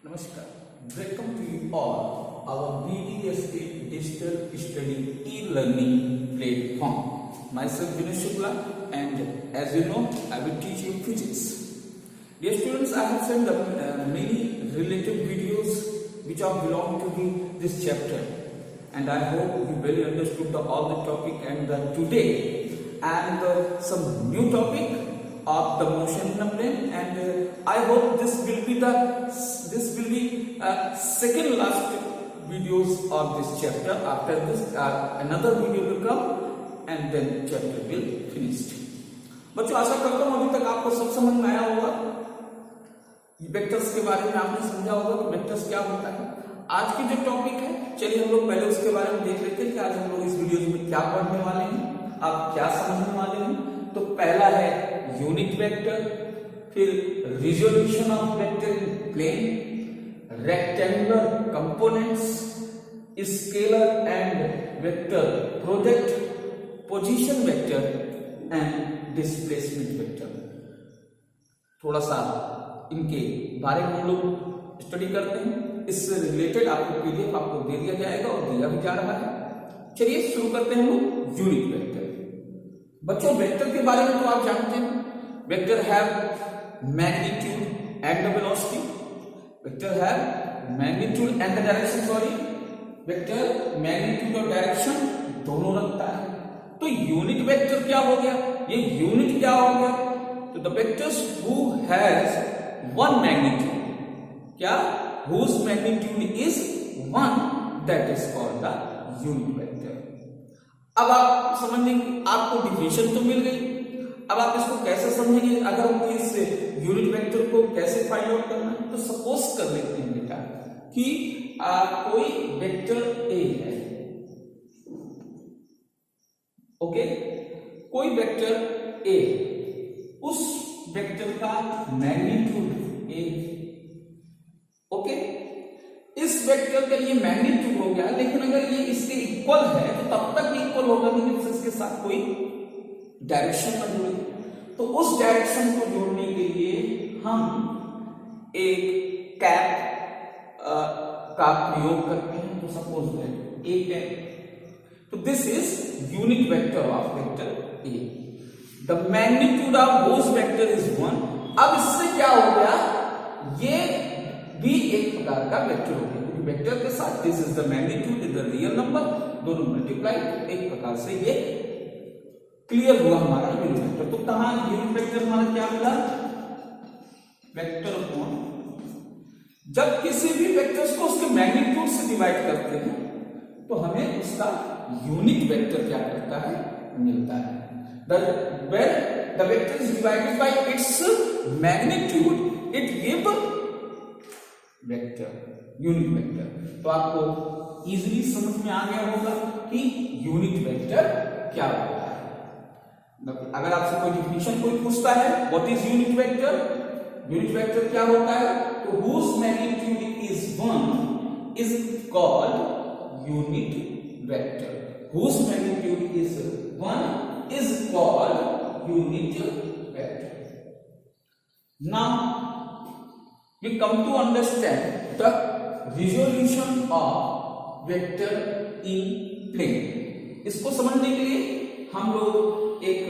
Namaskar. Welcome to you all our BDSA Digital Study e-learning platform. Myself Vinesh Shukla, and as you know, I will teach you physics. Dear students, I have sent many related videos which are belong to this chapter, and I hope you well understood all the topic. And today, and some new topic of the motion in a plane, and I hope this will be second last videos of this chapter. After this another video will come and then chapter will finished. बच्चों, आशा करता हूँ अभी तक आपको सब समझ में आया होगा। वेक्टर्स के बारे में आपने समझा होगा कि वेक्टर्स क्या होता है। आज की जो टॉपिक है, चलिए हम लोग पहले उसके बारे में देख लेते हैं कि आज हम लोग इस वीडियो में क्या पढ़ने वाले हैं, आप क्या समझने वाले हैं। तो पहला है यूनिट वेक्टर, फिर resolution of vector in plane, rectangular components, scalar and vector project, position vector and displacement vector. थोड़ा सा इनके बारे में हम लोग स्टडी करते हैं। इससे रिलेटेड आपको पीडीएफ आपको दे दिया जाएगा और दिया भी जा रहा है। चलिए शुरू करते हैं हम लोग यूनिट वेक्टर। बच्चों, वेक्टर के बारे में तो आप जानते हैं, vector have magnitude and the velocity, vector have magnitude and the direction, vector magnitude और डायरेक्शन दोनों रखता है। तो यूनिट वेक्टर क्या हो गया, ये यूनिट क्या हो गया, तो the vectors who has one magnitude, क्या, whose magnitude is 1, that is called the unit vector। अब आप समझने की आपको डिफिनेशन तो मिल गई। अब आप इसको कैसे समझेंगे, अगर हमको इस यूनिट वेक्टर को कैसे फाइंड आउट करना है, तो सपोज कर लेते हैं बेटा कि कोई वेक्टर ए है, ओके, कोई वेक्टर ए, उस वेक्टर का मैग्नीट्यूड ए, ओके। इस वेक्टर का ये मैग्नीट्यूड हो गया, लेकिन अगर ये इसके इक्वल है तो तब तक इक्वल होगा नहीं इसके साथ कोई डायरेक्शन न जुड़े। तो उस डायरेक्शन को जोड़ने के लिए हम एक कैप का प्रयोग करते हैं। तो सपोज दैट ए कैप, तो this is unit vector of vector A, the magnitude of those vector is 1। अब इससे क्या हो गया, ये भी एक प्रकार का वेक्टर हो गया, क्योंकि वेक्टर के साथ this is the magnitude is the real number, दोनों मल्टीप्लाई, एक प्रकार से ये क्लियर हुआ हमारा यूनिट वेक्टर। तो कहां यूनिट वेक्टर हमारा क्या मिला, वेक्टर अपॉन, जब किसी भी वेक्टर्स को उसके मैग्नीट्यूड से डिवाइड करते हैं तो हमें उसका यूनिट वेक्टर क्या करता है, मिलता है। when the vector is divided by its magnitude, it give vector, unit vector. तो आपको इजीली समझ में आ गया होगा कि यूनिट वेक्टर क्या होता है। अगर आपसे कोई डिफिनेशन कोई पूछता है what is unit vector, unit vector क्या होता है, तो whose magnitude is 1 is called unit vector, whose magnitude is 1 is called unit vector। Now we come to understand the resolution of vector in plane। इसको समझने के लिए हम लोग एक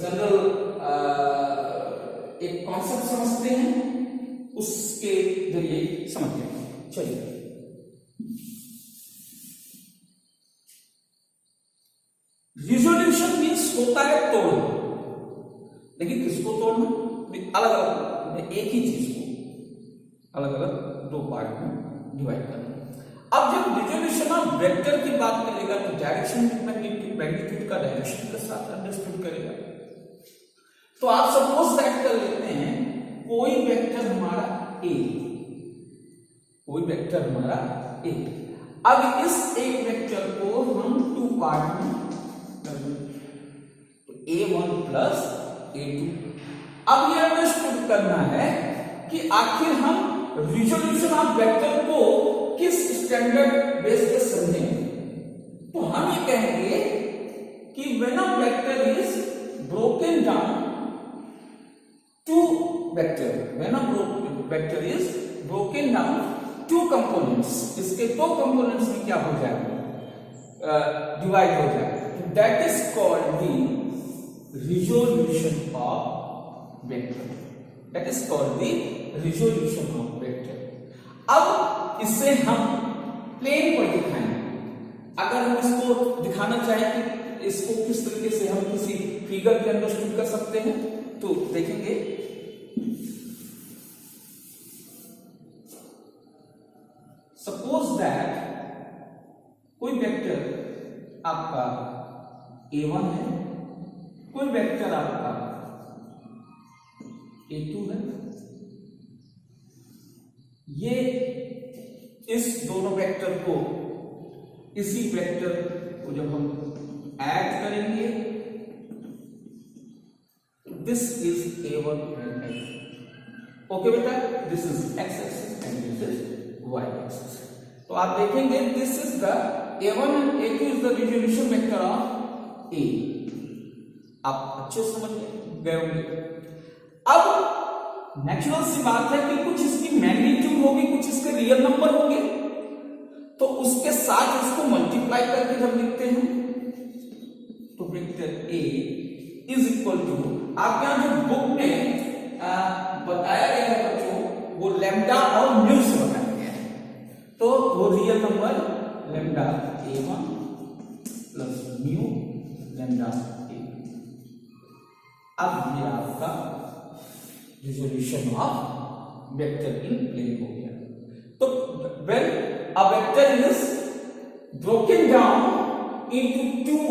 जनरल एक कॉन्सेप्ट समझते हैं, उसके जरिए समझते हैं। चलिए, रिजोल्यूशन मीन्स होता है तोड़ना, लेकिन किसको तोड़ना, अलग अलग एक ही चीज को अलग अलग दो पार्ट में डिवाइड करना। अब जब रिजोल्यूशन ऑफ वेक्टर की बात करेगा तो डायरेक्शन मैग्नीट्यूड का डायरेक्शन के साथ अंडरस्टूड करेगा। तो आप सपोज दैट कर लेते हैं कोई वेक्टर हमारा ए, कोई वेक्टर हमारा ए। अब इस एक वेक्टर को हम टू पार्ट में कर दें, तो A1 प्लस A2। अब ये अंडरस्टूड करना है कि आखिर हम रिजोल्यूशन ऑफ वेक्टर को किस स्टैंडर्ड बेस पे समझेंगे। तो हम ये कहेंगे कि when a vector is broken down to vector, when a vector is broken down to components, इसके दो कंपोनेंट्स में क्या हो जाएगा, डिवाइड हो जाएगा, that is called the resolution of vector, that is called the resolution of vector. अब इससे हम प्लेन पर दिखाएंगे। अगर हम इसको दिखाना चाहें कि इसको किस तरीके से हम किसी फिगर के अंडरस्टूड कर सकते हैं, तो देखेंगे सपोज दैट कोई वेक्टर आपका a1 है, कोई वेक्टर आपका a2 है, ये इस दोनों वेक्टर को, इसी वेक्टर को जब हम ऐड करेंगे, this is a1 and a2। Okay बेटा, this is x axis and this is y axis. तो आप देखेंगे this is the a1 and a2 is the resolution vector of A। आप अच्छे समझ गए होंगे। अब नेचुरल सी बात है कि कुछ इसकी मैग्नीट्यूड होगी, कुछ इसके रियल नंबर होंगे, तो उसके साथ इसको मल्टीप्लाई करके जब लिखते हैं तो vector A is equal to, आप यहां जो बुक में बताया गया है बच्चों, वो लैम्डा और म्यू से बताया गया है, तो वो real number lambda A1 plus mu lambda A। अब ये आपका resolution of vector in plane हो गया। तो when a vector is broken down into two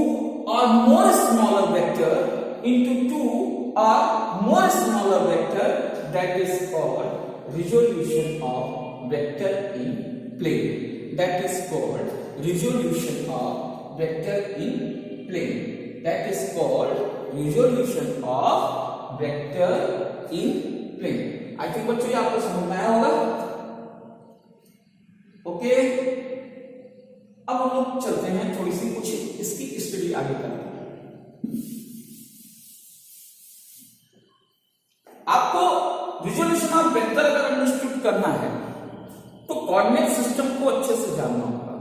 or more smaller vector, into two or more smaller vector, that is called resolution of vector in plane, that is called resolution of vector in plane, that is called resolution of vector in plane। I think बच्चों ये आपको समझ में आया होगा। Okay, अब हम लोग चलते हैं थोड़ी सी कुछ इसकी स्टडी आगे करते हैं। आपको रिजोल्यूशन ऑफ वेक्टर अगर अंडरस्टूड करना है तो कोऑर्डिनेट सिस्टम को अच्छे से जानना होगा।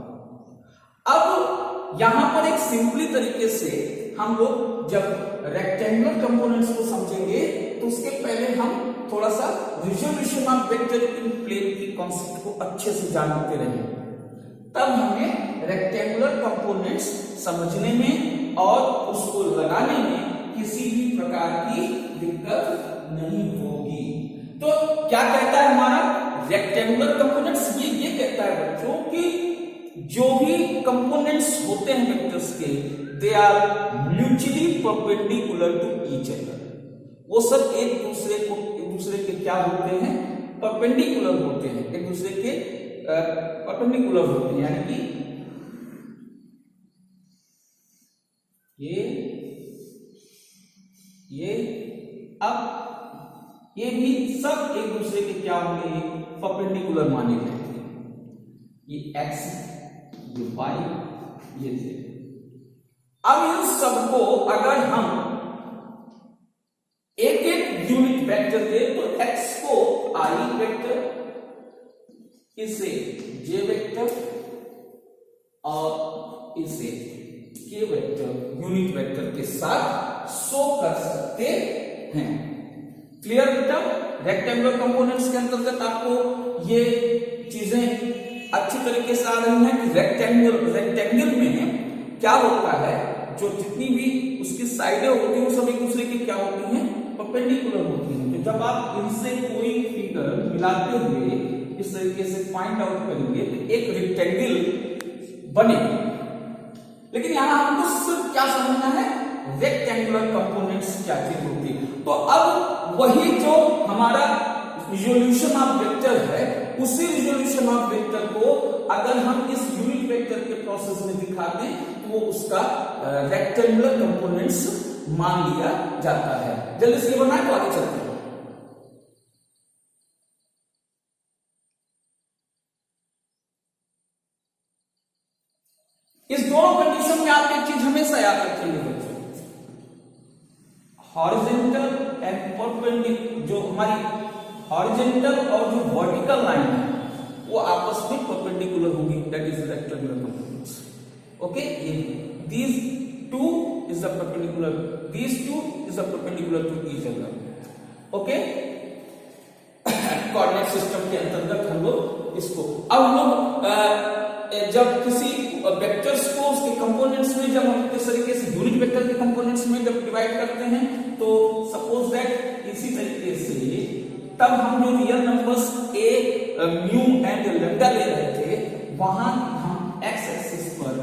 अब यहां पर एक सिंपली तरीके से हम लोग जब रेक्टेंगुलर कंपोनेंट्स को समझेंगे तो उसके पहले हम थोड़ा सा resolution of vector in plane की कॉन्सेप्ट को अच्छे से जानते रहेंगे, तब हमें रेक्टेंगुलर कंपोनेंट्स समझने में और उसको लगाने में किसी भी प्रकार की दिक्कत नहीं होगी। तो क्या कहता है हमारा रेक्टेंगुलर कंपोनेंट्स, ये कहता है बच्चों कि जो भी कंपोनेंट्स होते हैं वेक्टर्स के, they are mutually perpendicular to each other. वो सब एक दूसरे के क्या होते हैं, परपेंडिकुलर होते हैं, एक दूसरे के परपेंडिकुलर होते हैं, यानी कि ये अब ये भी सब एक दूसरे के क्या होंगे, परपेंडिकुलर माने जाएंगे। ये x, ये y, ये z। अब इन सबको अगर हम एक एक यूनिट वेक्टर दे तो x को i वेक्टर, इसे j वेक्टर और इसे k वेक्टर यूनिट वेक्टर के साथ शो कर सकते हैं। क्लियर बेटा? रेक्टेंगुलर कंपोनेंट्स के अंतर्गत आपको ये चीजें अच्छी तरीके से आ रही हैं कि रेक्टेंगल में क्या होता है, जो जितनी भी उसकी साइडें होती हैं वो सब एक दूसरे की क्या होती हैं, परपेंडिकुलर होती हैं। तो जब आप इनसे कोई फिगर मिलाते हुए इस तरीके से पॉइंट आउट करेंगे तो एक रेक्टेंगल बनेगा। लेकिन यहां हमको सिर्फ क्या समझना है, रेक्टेंगुलर कंपोनेंट्स क्या चीज होती है। तो अब वही जो हमारा रिजोल्यूशन ऑफ वेक्टर है, उसी रिजोल्यूशन ऑफ वेक्टर को अगर हम इस यूनिट वेक्टर के प्रोसेस में दिखा दें तो वो उसका रेक्टेंगुलर कंपोनेंट्स मान लिया जाता है। जल्दी से बनाए तो आगे चलते हैं। इस दोनों कंडीशन में आप एक चीज हमेशा याद रखेंगे बच्चों, हॉरिजॉन्टल एंड परपेंडिकुलर, जो तुम्हारी हॉरिजॉन्टल और जो वर्टिकल लाइन है वो आपस में परपेंडिकुलर होगी, that is rectangular components. Okay, ये these two is the perpendicular, these two is the perpendicular to each other. Okay, coordinate system के अंतर्गत हम लोग इसको, अब हम लोग जब किसी वेक्टर्स को उसके कंपोनेंट्स में, जब हम इस तरीके से यूनिट वेक्टर के कंपोनेंट्स में जब डिवाइड करते हैं, तो सपोज दैट इसी तरीके से तब हम जो real numbers a, mu and lambda ले रहे थे, वहां हम एक्स एक्सिस पर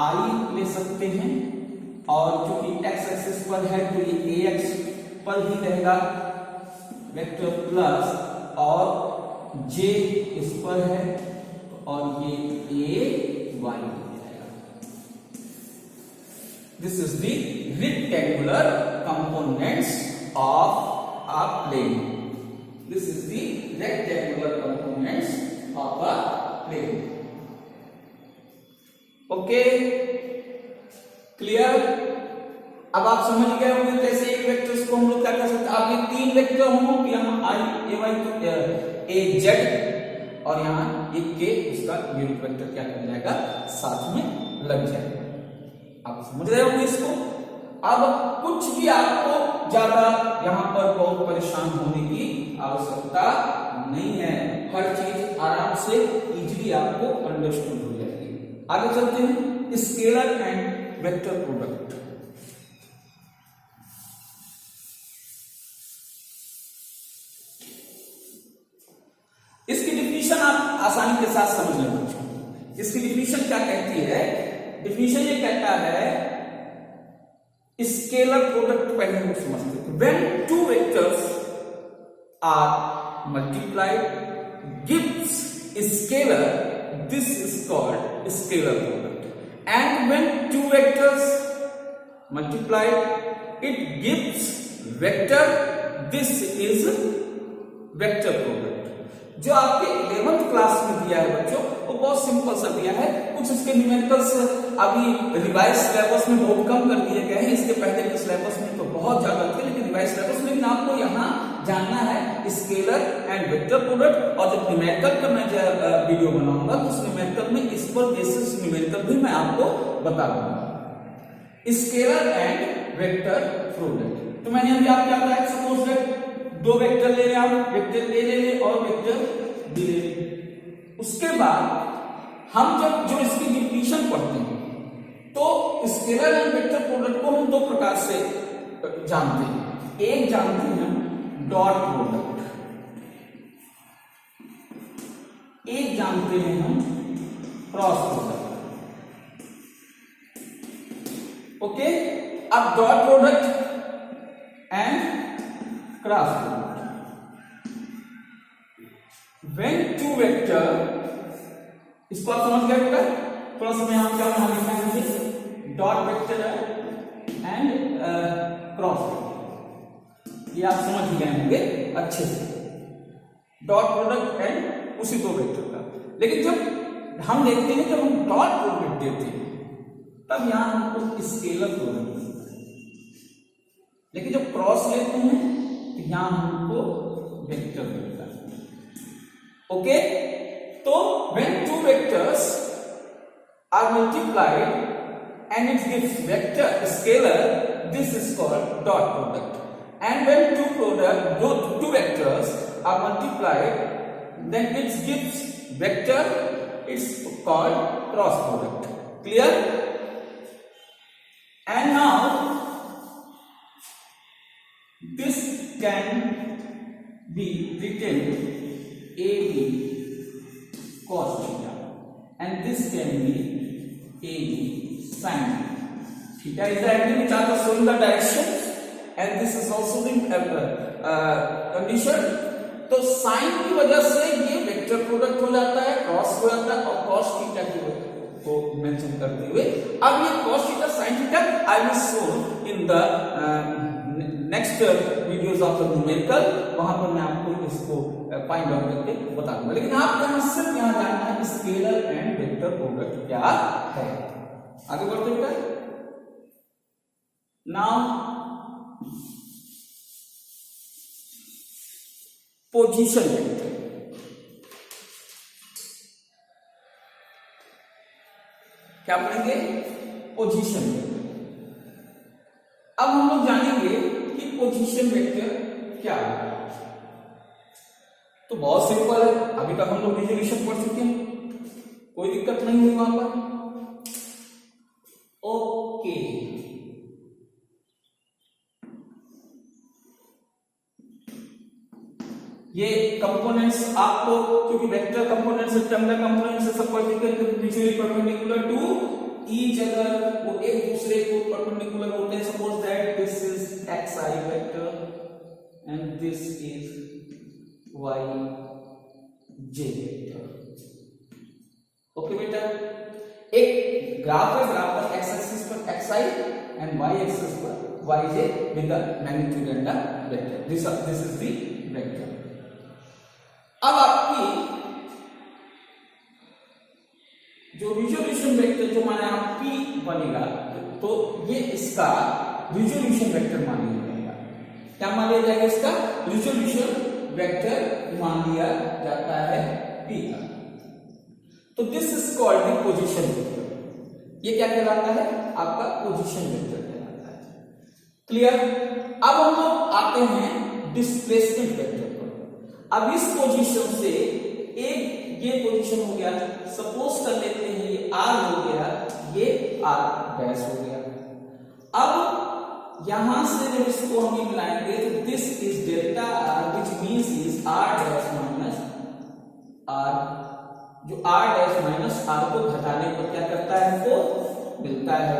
i ले सकते हैं, और जो कि एक्स एक्सिस पर है तो ये ax पर ही रहेगा वेक्टर प्लस, और j इस पर है और ये a y रहेगा। This is the rectangular components of a plane. This is the rectangular components of a plane. Okay, clear? अब आप समझ गए होंगे कैसे एक वेक्टर्स को हम लोग क्या कर सकते हैं। अब ये तीन वेक्टर हों, यहाँ i a y a z और यहाँ एक k, उसका यूनिट वेक्टर क्या कर जाएगा, साथ में लग जाएगा। आप समझ रहे होंगे इसको। अब कुछ भी आपको ज्यादा यहाँ पर बहुत परेशान होने की आवश्यकता नहीं है, हर चीज आराम से इजीली आपको अंडरस्टूड हो जाएगी। आगे चलते हैं, स्केलर एंड वेक्टर प्रोडक्ट। इसकी डिफिनीशन आप आसानी के साथ समझ लें बच्चों। इसकी डिफिनीशन क्या कहती है? डिफिनीशन ये कहता है, स्केलर प्रोडक्ट पहले हम समझते हैं। When two vectors are multiplied gives a scalar, this is called scalar product. And when two vectors multiplied, it gives vector, this is vector product. जो आपके 11th क्लास में दिया है बच्चों, वो बहुत सिंपल सा दिया है। कुछ इसके न्यूमेरिकल्स अभी रिवाइज सिलेबस में बहुत कम कर दिए गए हैं, इसके पहले के सिलेबस में तो बहुत ज्यादा थे, लेकिन रिवाइज सिलेबस में आपको यहाँ जानना है स्केलर एंड वेक्टर प्रोडक्ट। और जब न्यूमेरिकल का मैं वीडियो बनाऊंगा तो उस न्यूमेरिकल में इस पर बेसिस न्यूमेरिकल भी मैं आपको बता दूंगा। स्केलर एंड वेक्टर प्रोडक्ट, तो मैंने अभी आपको क्या बताया, सपोज दैट दो वेक्टर ले रहे, वेक्टर ए ले ले और वेक्टर बी ले ले। उसके बाद हम जब जो इसकी डिफिनीशन पढ़ते हैं, तो स्केलर एंड वेक्टर प्रोडक्ट को हम दो प्रकार से जानते हैं। एक जानते हैं डॉट प्रोडक्ट, एक जानते हैं हम क्रॉस प्रोडक्ट। ओके, अब dot product and cross product. When two vector, इसको आप समझ गए बेटा? थोड़ा सा मैं यहाँ क्या बना लिखा है मुझे, dot vector and cross vector, ये आप समझ गए होंगे अच्छे से, डॉट प्रोडक्ट एंड उसी दो वेक्टर का। लेकिन जब हम देखते हैं, जब हम डॉट प्रोडक्ट देते हैं, तब यहां हमको स्केलर प्रोडक्ट मिलता है, लेकिन जब क्रॉस लेते हैं तो यहां हमको वेक्टर मिलता है। ओके, तो when two vectors are multiplied and it gives vector scalar, this is called dot product. And when two vectors are multiplied, then it gives vector, it's called cross product. Clear? And now this can be written AB cos theta, and this can be AB sin theta. Is the angle which are showing the direction, and this is also the condition. तो sign की वजह से ये vector product हो जाता है, cross हो जाता है, और cos थीटा को मेंशन करते हुए, अब ये cos theta sin theta I will show in the next videos of the numerical, वहां पर मैं आपको इसको फाइंड आउट करके बता दूंगा। लेकिन आप यहां सिर्फ यहां जानना है स्केलर एंड वेक्टर प्रोडक्ट क्या है। आगे बढ़ते बेटा। Now position vector. क्या पढ़ेंगे? Position vector. अब हम लोग जानेंगे कि पोजीशन वेक्टर क्या है। तो बहुत सिंपल है, अभी तक हम लोग रिजोल्यूशन पढ़ चुके हैं, कोई दिक्कत नहीं हुई वहां पर। ओके, ये कंपोनेंट्स आपको, क्योंकि वेक्टर कंपोनेंट्स रेक्टेंगुलर कंपोनेंट्स से सब mutually perpendicular to each other, वो एक दूसरे को परपेंडिकुलर होते हैं। Suppose that this is xi vector and this is yj vector. Okay बेटा, एक ग्राफ है, ग्राफ पर x एक्सिस पर xi एंड y एक्सिस पर yj with the magnitude and the vector. This is the vector. अब आपकी जो resolution vector जो माना P बनेगा, तो ये इसका रिजोल्यूशन वेक्टर मान लिया जाएगा। क्या मान लिया जाएगा? इसका रिजोल्यूशन वेक्टर मान लिया जाता है P का। तो this is called the position vector. ये क्या कहलाता है? आपका पोजीशन वेक्टर कहलाता है। क्लियर? अब हम लोग आते हैं डिस्प्लेसमेंट वेक्टर पर। अब इस पोजीशन से एक ये पोजीशन हो गया, सपोज कर लेते हैं ये R हो गया, ये R डैश हो गया। अब यहां से जब इसको हम मिलाएंगे तो this is delta R which means is R dash minus R, जो R डैश माइनस R को घटाने पर क्या करता है? हमको मिलता है।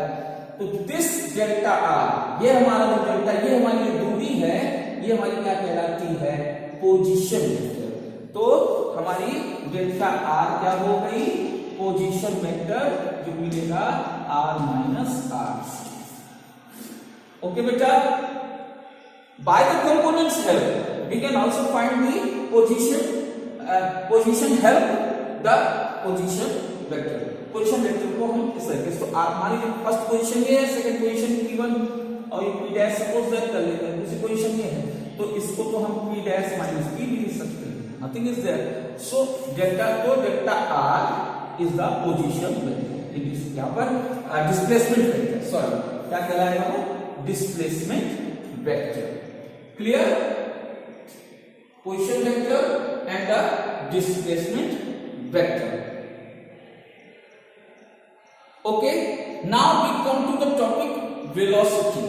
तो दिस डेल्टा R, ये हमारा जो डेल्टा, ये हमारी दूरी है, ये हमारी क्या कहलाती है? Position vector. तो हमारी डेल्टा R क्या हो गई? पोजीशन वेक्टर, जो मिलेगा R माइनस R। ओके बेटा, by the components help we can also find the position help the position vector. Position vector को हम इस तरीके से, तो हमारी फर्स्ट पोजीशन ये है, सेकंड पोजीशन P1 और ये P डैश सपोज दैट कर लेते हैं, दूसरी पोजीशन ये है, तो इसको तो हम P डैश माइनस P भी लिख सकते हैं, nothing is there. So delta R is the position vector. यहां पर डिस्प्लेसमेंट वेक्टर, सॉरी क्या कहलाएगा वो? Displacement vector. Clear? Position vector and the displacement vector. Okay, now we come to the topic velocity.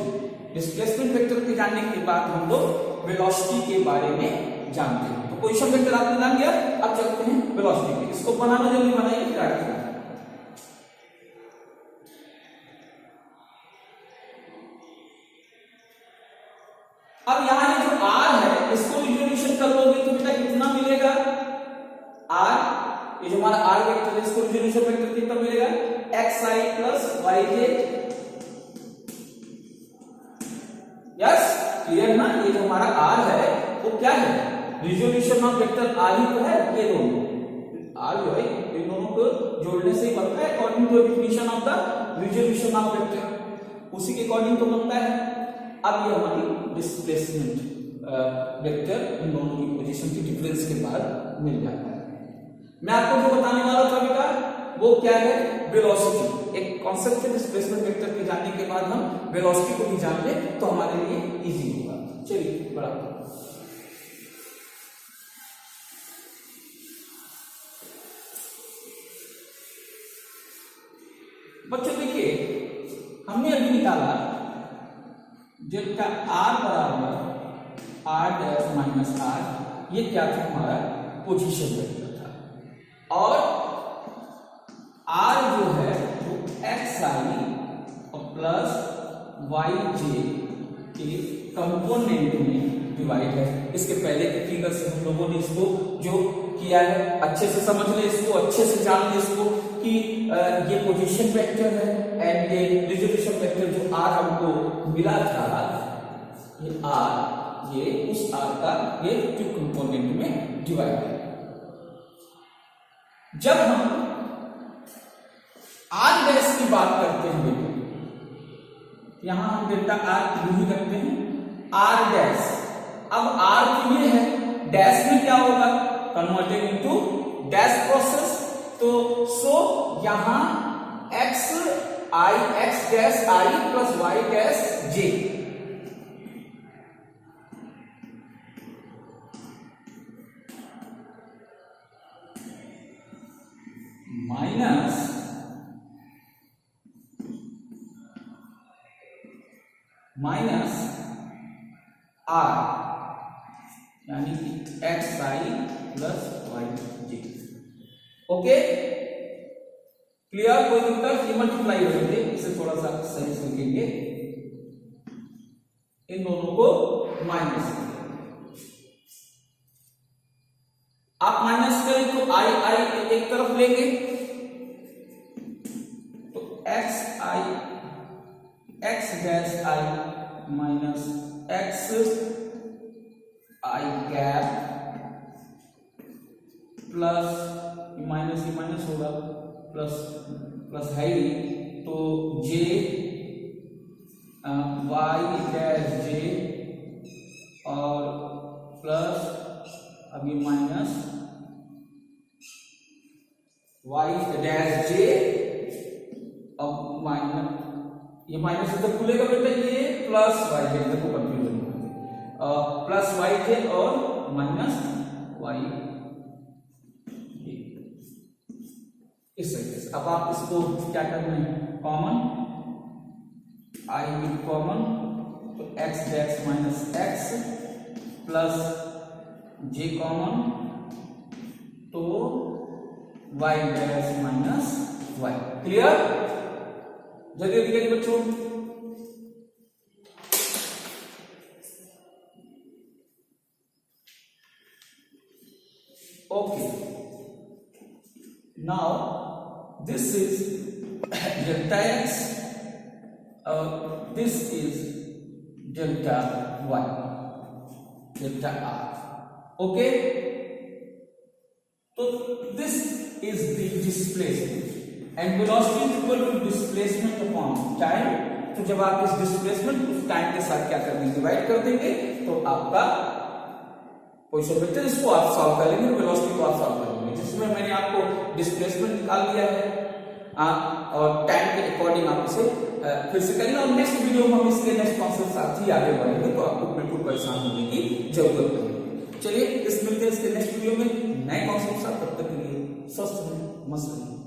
Displacement vector के जानने के बाद हम लोग वेलोसिटी के बारे में जानते हैं। तो पोजीशन वेक्टर आपने जान गया, अब चलते हैं वेलोसिटी पे। इसको बनाना जल्दी बनाइए, फिर आगे चलते हैं। अब यहां ये जो R है, इसको रिजोल्यूशन कर लोगे तो बेटा कितना मिलेगा? R, ये जो हमारा R वेक्टर है, इसको रिजोल्यूशन वेक्टर कितना मिलेगा? xi plus yj। Yes, clear ना? ये जो हमारा R है वो क्या है? रिजोल्यूशन ऑफ वेक्टर R ही तो है। ये दोनों R जो है इन दोनों को जोड़ने से ही बनता है, according to definition of the resolution of vector, उसी के अकॉर्डिंग तो बनता है। अब ये हमारी डिस्प्लेसमेंट वेक्टर इन दोनों की पोजीशन की डिफरेंस के बाद मिल जाता है। मैं आपको जो बताने वाला था बेटा वो क्या है? वेलोसिटी। एक कॉन्सेप्ट है डिस्प्लेसमेंट वेक्टर के जानने के बाद हम वेलोसिटी को भी जान ले तो हमारे लिए इजी होगा। चलिए बढ़ाते हैं। बच्चों देखिए, हमने अभी निकाला डेल्टा R बराबर R डैश माइनस R, ये क्या था? हमारा पोजीशन वेक्टर था। और R जो है वो xi प्लस yj के कंपोनेंट में डिवाइड है। इसके पहले के फिगर से हम लोगों ने इसको जो किया है, अच्छे से समझ ले इसको, अच्छे से जान ले इसको कि ये पोजीशन वेक्टर है एंड ये रिजोल्यूशन वेक्टर जो R हमको मिला था, ये R, ये उस R का ये टू कंपोनेंट में डिवाइड है। जब हम R डैश की बात करते हैं, यहां हम डेल्टा R यूं ही करते हैं, R डैश। अब R तो ये है, डैश में कन्वर्टेड इनटू डैश प्रोसेस। तो सो यहां x dash i plus y dash j minus r यानी कि x i plus y j. Okay clear? कोई दिक्कत? ये मल्टीप्लाई हो जाते, इसे थोड़ा सा सही से लिखेंगे, इन दोनों को माइनस। आप माइनस करें तो आई आई एक तरफ लेंगे तो एक्स डैश आई माइनस एक्स आई कैप प्लस माइनस होगा प्लस है ही, तो जे वाई डैश जे और प्लस अभी माइनस वाई डैश जे और माइनस, ये माइनस इधर खुलेगा बेटा, ये प्लस वाई जे, इधर को कंफ्यूजन प्लस वाई जे और माइनस वाई, इस तरीके से। अब आप इसको क्या करना है, कॉमन आई विल कॉमन, तो x dash minus x plus j common, तो y dash minus y. Clear? जल्दी जल्दी करिए बच्चों। Okay now this is delta x और this is delta y, delta r. Okay तो this is the displacement and velocity is equal to displacement upon time। तो जब आप इस डिस्प्लेसमेंट उस टाइम के साथ क्या कर देंगे, डिवाइड कर देंगे, तो आपका पोजीशन वेक्टर, इसको आप सॉल्व कर लेंगे, वेलोसिटी को आप सॉल्व कर लेंगे, जिसमें मैंने आपको डिस्प्लेसमेंट निकाल दिया है और टाइम के अकॉर्डिंग आप इसे फिर से करेंगे। और नेक्स्ट वीडियो में हम इसके नेक्स्ट कॉन्सेप्ट साथ ही आगे बढ़ेंगे, तो आपको बिल्कुल परेशान होने की जरूरत नहीं। चलिए इस मिलते हैं इसके नेक्स्ट वीडियो में नए कॉन्सेप्ट साथ, तब तक के लिए स्वस्थ रहें, मस्त रहें।